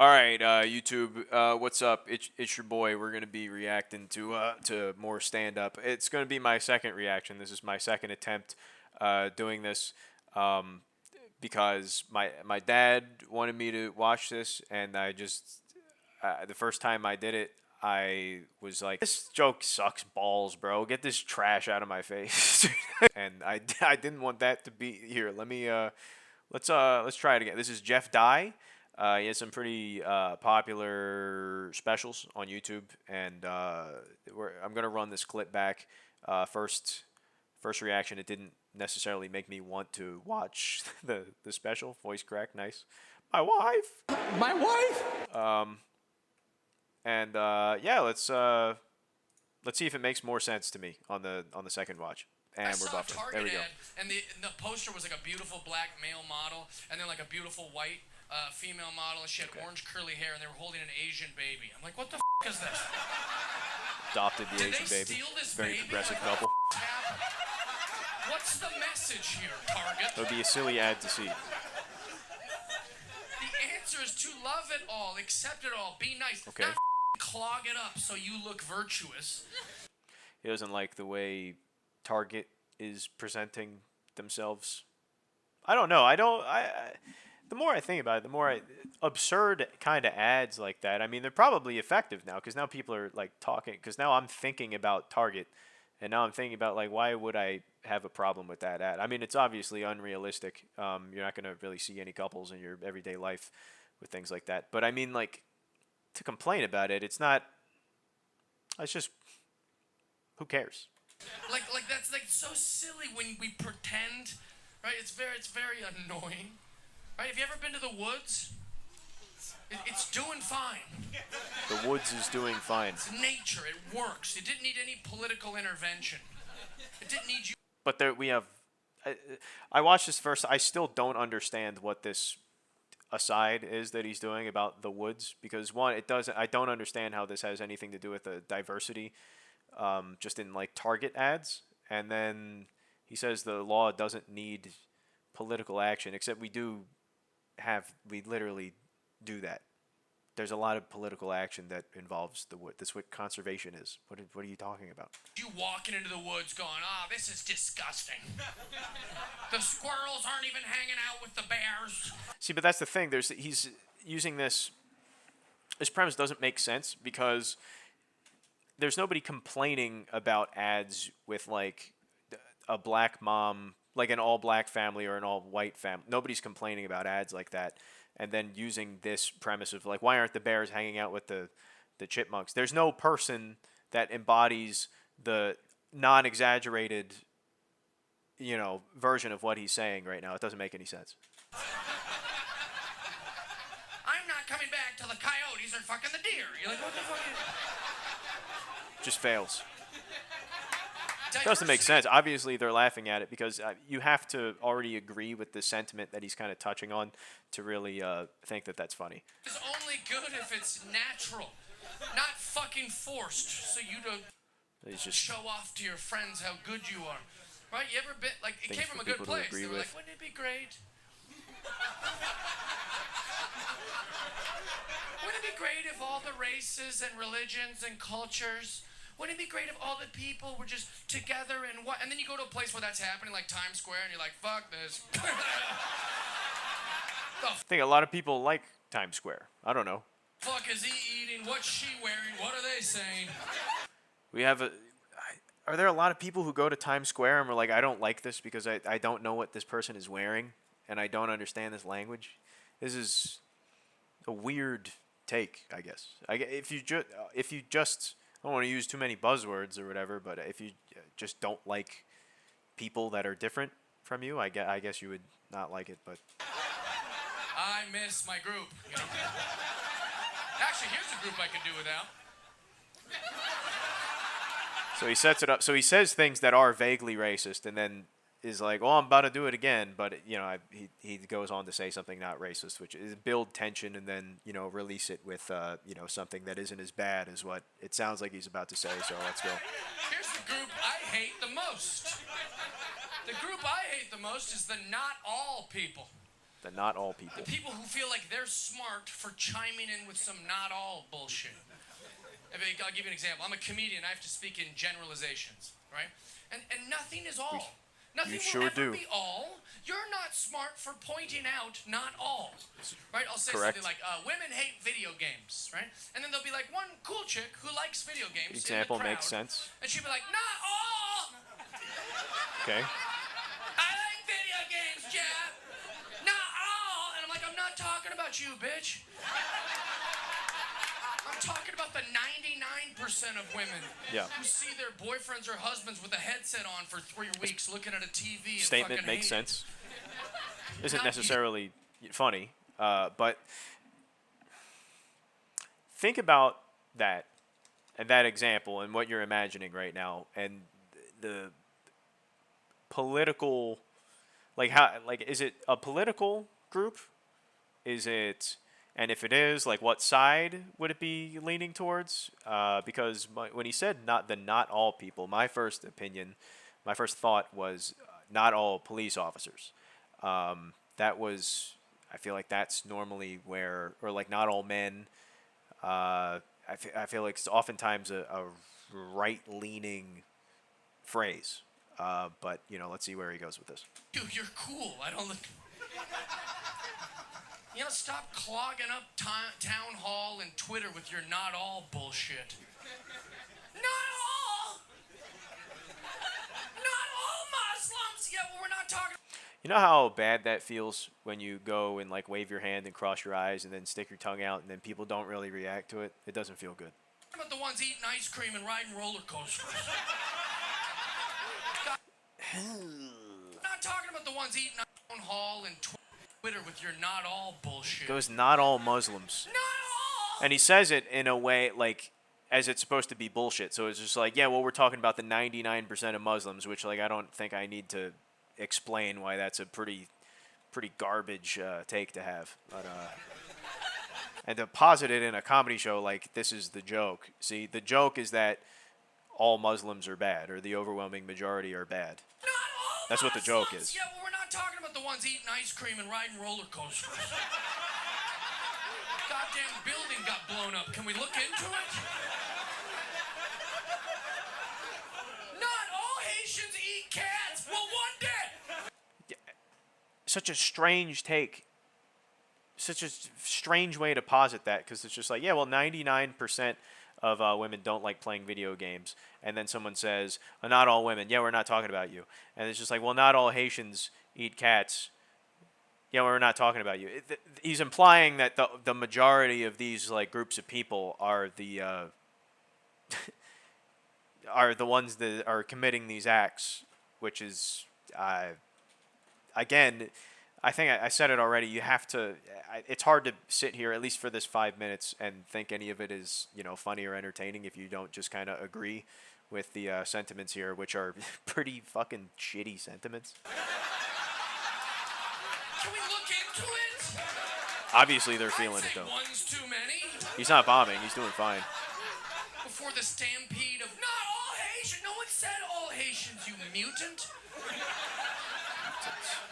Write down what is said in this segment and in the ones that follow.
All right, YouTube, what's up? It's your boy. We're gonna be reacting to more stand up. It's gonna be my second reaction. This is my second attempt doing this because my dad wanted me to watch this, and I just the first time I did it, I was like, "This joke sucks balls, bro. Get this trash out of my face." And I didn't want that to be here. Let's try it again. This is Jeff Dye. He has some pretty popular specials on YouTube, and I'm gonna run this clip back. First reaction, it didn't necessarily make me want to watch the special. Voice crack, nice. My wife. My wife. Yeah, let's see if it makes more sense to me on the second watch. And we're buffering. There we go. And the poster was like a beautiful black male model, and then like a beautiful white female model. She had orange curly hair, and they were holding an Asian baby. I'm like, what the f is this? Adopted the Did Asian they baby. Steal this Very baby? progressive Like, couple. What's the message here, Target? It would be a silly ad to see. The answer is to love it all, accept it all, be nice, Okay. not clog it up so you look virtuous. He doesn't like the way Target is presenting themselves. I don't know. The more I think about it, the more absurd kind of ads like that. I mean, they're probably effective now because now people are like talking. Because now I'm thinking about Target, and now I'm thinking about like why would I have a problem with that ad? I mean, it's obviously unrealistic. You're not gonna really see any couples in your everyday life with things like that. But I mean, like to complain about it, it's not. It's just who cares? Like that's like so silly when we pretend, right? It's very annoying, right? Have you ever been to the woods? It's doing fine. The woods is doing fine. It's nature. It works. It didn't need any political intervention. It didn't need you. But there we have. I watched this first. I still don't understand what this aside is that he's doing about the woods because one, it doesn't. I don't understand how this has anything to do with the diversity. Just in like Target ads, and then he says the law doesn't need political action, except we literally do that. There's a lot of political action that involves the wood. That's what conservation is. What are you talking about? You walking into the woods going, this is disgusting. The squirrels aren't even hanging out with the bears. See, but that's the thing. He's using this. This premise doesn't make sense because there's nobody complaining about ads with like a black mom, like an all black family or an all white family. Nobody's complaining about ads like that. And then using this premise of like, why aren't the bears hanging out with the chipmunks? There's no person that embodies the non-exaggerated, version of what he's saying right now. It doesn't make any sense. I'm not coming back till the coyotes are fucking the deer. You're like, what the fuck is... Just fails. Doesn't make sense. Obviously, they're laughing at it because you have to already agree with the sentiment that he's kind of touching on to really think that that's funny. It's only good if it's natural, not fucking forced, so you don't show off to your friends how good you are. Right? You ever been, like, it came from a good place. They were like, wouldn't it be great? Wouldn't it be great if all the races and religions and cultures... Wouldn't it be great if all the people were just together and what? And then you go to a place where that's happening, like Times Square, and you're like, fuck this. I think a lot of people like Times Square. I don't know. Fuck is he eating? What's she wearing? What are they saying? We have are there a lot of people who go to Times Square and we're like, I don't like this because I don't know what this person is wearing and I don't understand this language? This is a weird take, I guess. If you just I don't want to use too many buzzwords or whatever, but if you just don't like people that are different from you, I guess you would not like it. But I miss my group. Actually, here's a group I could do without. So he sets it up. So he says things that are vaguely racist, and then is like, "Oh, I'm about to do it again," but he goes on to say something not racist, which is build tension and then release it with something that isn't as bad as what it sounds like he's about to say. So let's go. Here's the group I hate the most. The group I hate the most is the not all people. The not all people. The people who feel like they're smart for chiming in with some not all bullshit. I'll give you an example. I'm a comedian. I have to speak in generalizations, right? And nothing is all. Nothing will ever be all. You're not smart for pointing out not all, right? I'll say something like, women hate video games, right? And then there'll be like one cool chick who likes video games. Example in the crowd, makes sense. And she'll be like, not all. Okay. I like video games, Jeff. Not all. And I'm like, I'm not talking about you, bitch. I'm talking about the 99% of women who see their boyfriends or husbands with a headset on for 3 weeks looking at a TV and Statement makes sense. Isn't necessarily funny, but think about that and that example and what you're imagining right now and the political, like is it a political group? Is it... And if it is, like, what side would it be leaning towards? Because when he said not all people, my first thought was not all police officers. That was, I feel like that's normally where, or like not all men. I feel like it's oftentimes a right-leaning phrase. But, you know, let's see where he goes with this. Dude, you're cool. I don't look... You know, stop clogging up town hall and Twitter with your not all bullshit. Not all! Not all Muslims! Yeah, well, we're not talking... You know how bad that feels when you go and, like, wave your hand and cross your eyes and then stick your tongue out and then people don't really react to it? It doesn't feel good. About the ones eating ice cream and riding roller coasters. Not talking about the ones eating town hall and Twitter with your not all bullshit. Goes not all Muslims. Not all! And he says it in a way like as it's supposed to be bullshit. So it's just like, yeah, well, we're talking about the 99% of Muslims, which like I don't think I need to explain why that's a pretty garbage take to have. But and to posit it in a comedy show like this is the joke. See, the joke is that all Muslims are bad or the overwhelming majority are bad. Not all That's what the joke Muslims. is. Yeah, well, we're not talking about the ones eating ice cream and riding roller coasters. Goddamn building got blown up. Can we look into it? Not all Haitians eat cats. Well, one did. Such a strange take. Such a strange way to posit that because it's just like, yeah, well, 99% of women don't like playing video games. And then someone says, not all women. Yeah, we're not talking about you. And it's just like, well, not all Haitians eat cats. Yeah, we're not talking about you. He's implying that the majority of these like groups of people are the are the ones that are committing these acts, which is again, I think I said it already. You have to. It's hard to sit here at least for this 5 minutes and think any of it is funny or entertaining if you don't just kind of agree with the sentiments here, which are pretty fucking shitty sentiments. Can we look into it? Obviously, they're feeling it though. One's too many. He's not bombing. He's doing fine. Before the stampede of not all Haitians. No one said all Haitians, you mutant.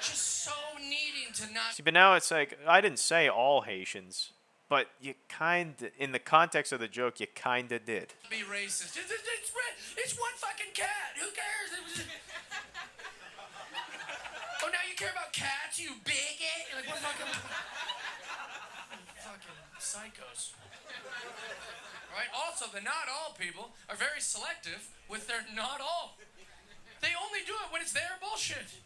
Just so needing to not. See, but now it's like I didn't say all Haitians, but you in the context of the joke, you kinda did. Be racist. It's one fucking cat. Who cares? Oh, now you care about cats, you bigot? You're like, what fucking psychos. Right? Also, the not all people are very selective with their not all. They only do it when it's their bullshit.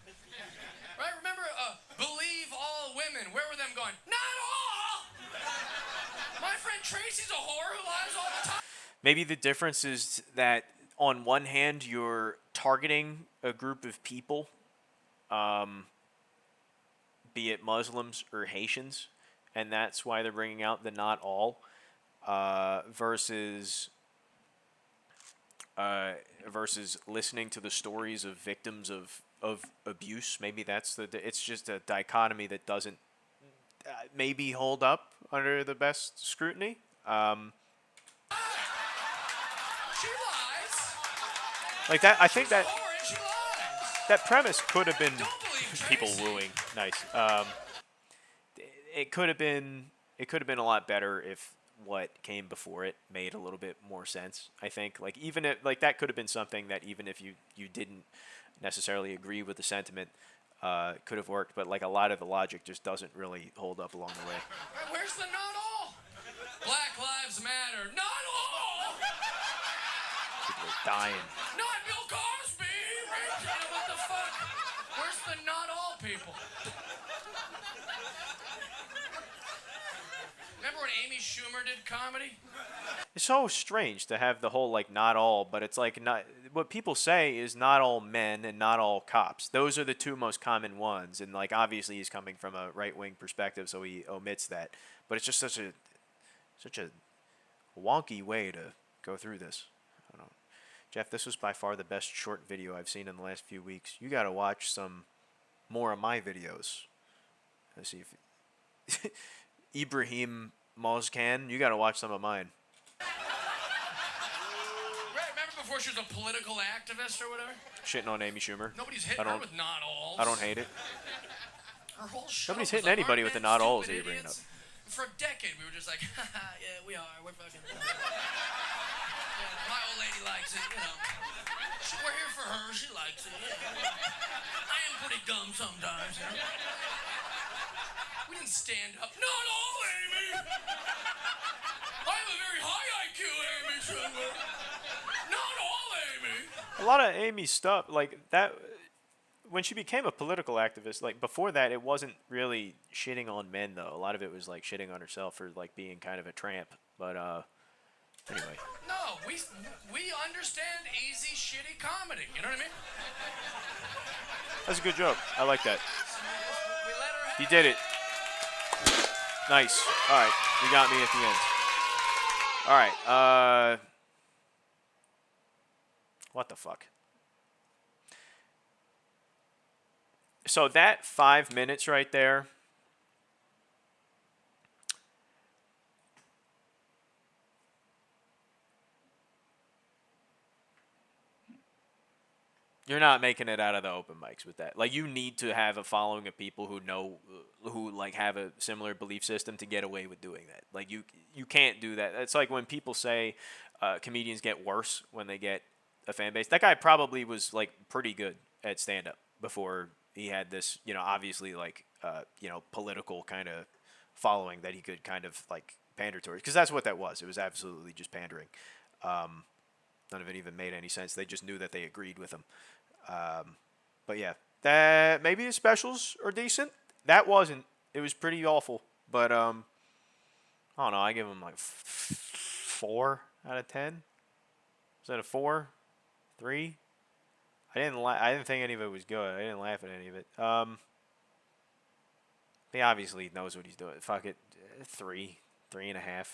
Right? Remember, believe all women. Where were them going? Not all! My friend Tracy's a whore who lies all the time. Maybe the difference is that on one hand, you're targeting a group of people, be it Muslims or Haitians, and that's why they're bringing out the not all, versus listening to the stories of victims of abuse. Maybe that's it's just a dichotomy that doesn't maybe hold up under the best scrutiny. She lies. Like that, I think that She lies. that premise could have been Don't believe people Tracy. wooing. Nice. it could have been a lot better if what came before it made a little bit more sense. I think like even if like that could have been something that even if you didn't necessarily agree with the sentiment, could have worked. But like a lot of the logic just doesn't really hold up along the way. Where's the not all? Black Lives Matter. Not all. People are dying. Not Bill Cosby. What the fuck? Where's the not all people? Remember when Amy Schumer did comedy? It's so strange to have the whole like not all, but it's like not what people say is not all men and not all cops. Those are the two most common ones, and like obviously he's coming from a right wing perspective, so he omits that. But it's just such a wonky way to go through this. I don't know. Jeff, this was by far the best short video I've seen in the last few weeks. You got to watch some more of my videos. Let's see if Ibrahim Mozkan, you got to watch some of mine. Right, remember before she was a political activist or whatever? Shitting on Amy Schumer. Nobody's hitting her with not alls. I don't hate it. Her whole show Nobody's was hitting anybody with the not alls stupid that you're bringing up. For a decade, we were just like, haha, yeah, we are. We're fucking. Yeah, my old lady likes it, you know. We're here for her. She likes it. Yeah. I am pretty dumb sometimes, you know. We didn't stand up. Not all, Amy. I have a very high IQ, Amy Schumer. Not all, Amy. A lot of Amy's stuff, like that, when she became a political activist, like before that, it wasn't really shitting on men though. A lot of it was like shitting on herself for like being kind of a tramp. But anyway. No, we understand easy, shitty comedy. You know what I mean? That's a good joke. I like that. We let her have You did it. Nice. All right, you got me at the end. All right. What the fuck? So that 5 minutes right there. You're not making it out of the open mics with that. Like you need to have a following of people who know, who like have a similar belief system to get away with doing that. Like you can't do that. It's like when people say comedians get worse when they get a fan base. That guy probably was like pretty good at stand up before he had this, you know, obviously like you know, political kind of following that he could kind of like pander towards, because that's what that was. It was absolutely just pandering. None of it even made any sense. They just knew that they agreed with him. But yeah, that maybe the specials are decent. That wasn't. It was pretty awful. But I don't know. I give him like 4 out of 10. Was that a 4? 3? I didn't think any of it was good. I didn't laugh at any of it. He obviously knows what he's doing. Fuck it, 3, 3.5.